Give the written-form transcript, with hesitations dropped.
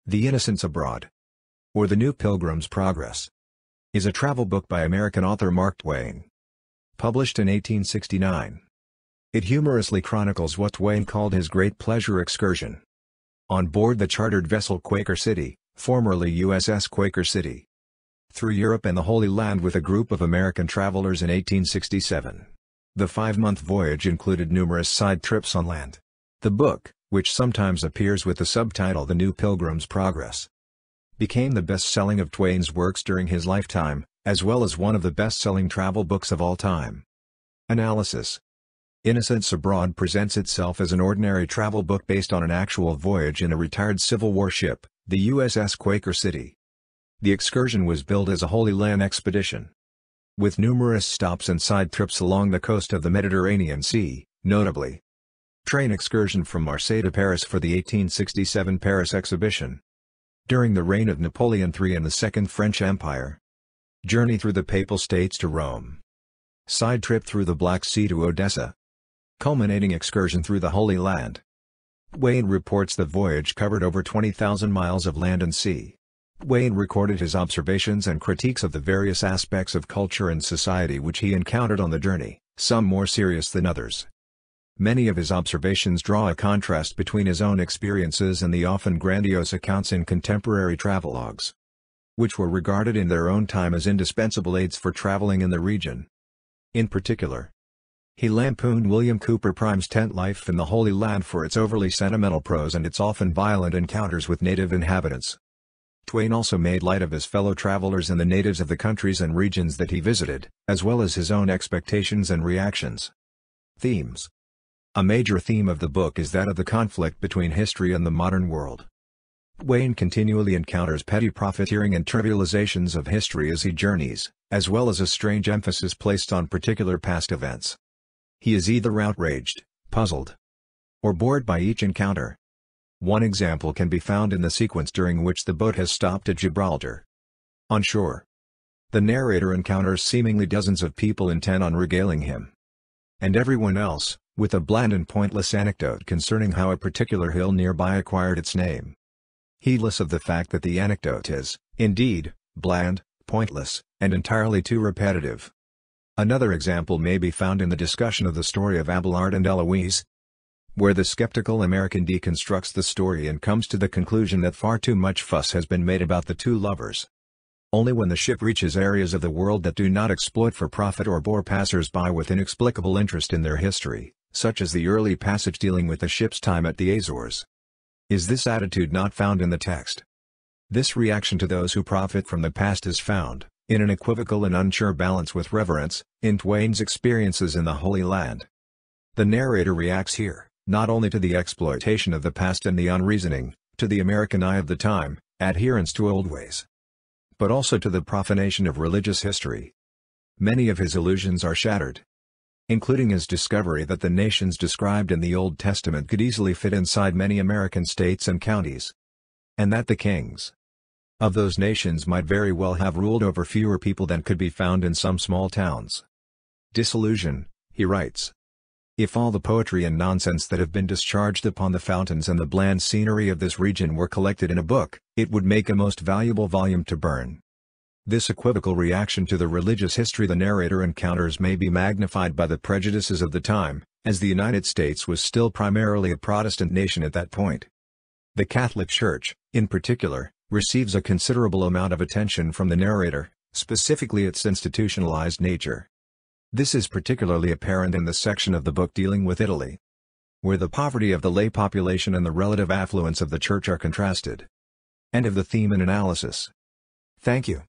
The Innocents Abroad, or The New Pilgrims Progress, is a travel book by American author Mark Twain. Published in 1869. It humorously chronicles what Twain called his great pleasure excursion. On board the chartered vessel Quaker City, formerly USS Quaker City, through Europe and the Holy Land with a group of American travelers in 1867. The 5-month voyage included numerous side trips on land. The book, which sometimes appears with the subtitle The New Pilgrims Progress, became the best-selling of Twain's works during his lifetime, as well as one of the best-selling travel books of all time. Analysis. Innocents Abroad presents itself as an ordinary travel book based on an actual voyage in a retired Civil War ship, the USS Quaker City. The excursion was billed as a Holy Land expedition, with numerous stops and side trips along the coast of the Mediterranean Sea, notably train excursion from Marseille to Paris for the 1867 Paris exhibition, during the reign of Napoleon III and the Second French Empire, journey through the Papal States to Rome, side trip through the Black Sea to Odessa, culminating excursion through the Holy Land. Twain reports the voyage covered over 20,000 miles of land and sea. Twain recorded his observations and critiques of the various aspects of culture and society which he encountered on the journey, some more serious than others. Many of his observations draw a contrast between his own experiences and the often grandiose accounts in contemporary travelogues, which were regarded in their own time as indispensable aids for traveling in the region. In particular, he lampooned William Cooper Prime's tent life in the Holy Land for its overly sentimental prose and its often violent encounters with native inhabitants. Twain also made light of his fellow travelers and the natives of the countries and regions that he visited, as well as his own expectations and reactions. Themes. A major theme of the book is that of the conflict between history and the modern world. Twain continually encounters petty profiteering and trivializations of history as he journeys, as well as a strange emphasis placed on particular past events. He is either outraged, puzzled, or bored by each encounter. One example can be found in the sequence during which the boat has stopped at Gibraltar. On shore, the narrator encounters seemingly dozens of people intent on regaling him, and everyone else, with a bland and pointless anecdote concerning how a particular hill nearby acquired its name, heedless of the fact that the anecdote is, indeed, bland, pointless, and entirely too repetitive. Another example may be found in the discussion of the story of Abelard and Eloise, where the skeptical American deconstructs the story and comes to the conclusion that far too much fuss has been made about the two lovers. Only when the ship reaches areas of the world that do not exploit for profit or bore passers-by with inexplicable interest in their history, such as the early passage dealing with the ship's time at the Azores, is this attitude not found in the text. This reaction to those who profit from the past is found, in an equivocal and unsure balance with reverence, in Twain's experiences in the Holy Land. The narrator reacts here, not only to the exploitation of the past and the unreasoning, to the American eye of the time, adherence to old ways, but also to the profanation of religious history. Many of his illusions are shattered, including his discovery that the nations described in the Old Testament could easily fit inside many American states and counties, and that the kings of those nations might very well have ruled over fewer people than could be found in some small towns. Disillusion, he writes. If all the poetry and nonsense that have been discharged upon the fountains and the bland scenery of this region were collected in a book, it would make a most valuable volume to burn. This equivocal reaction to the religious history the narrator encounters may be magnified by the prejudices of the time, as the United States was still primarily a Protestant nation at that point. The Catholic Church, in particular, receives a considerable amount of attention from the narrator, specifically its institutionalized nature. This is particularly apparent in the section of the book dealing with Italy, where the poverty of the lay population and the relative affluence of the church are contrasted. End of the theme and analysis. Thank you.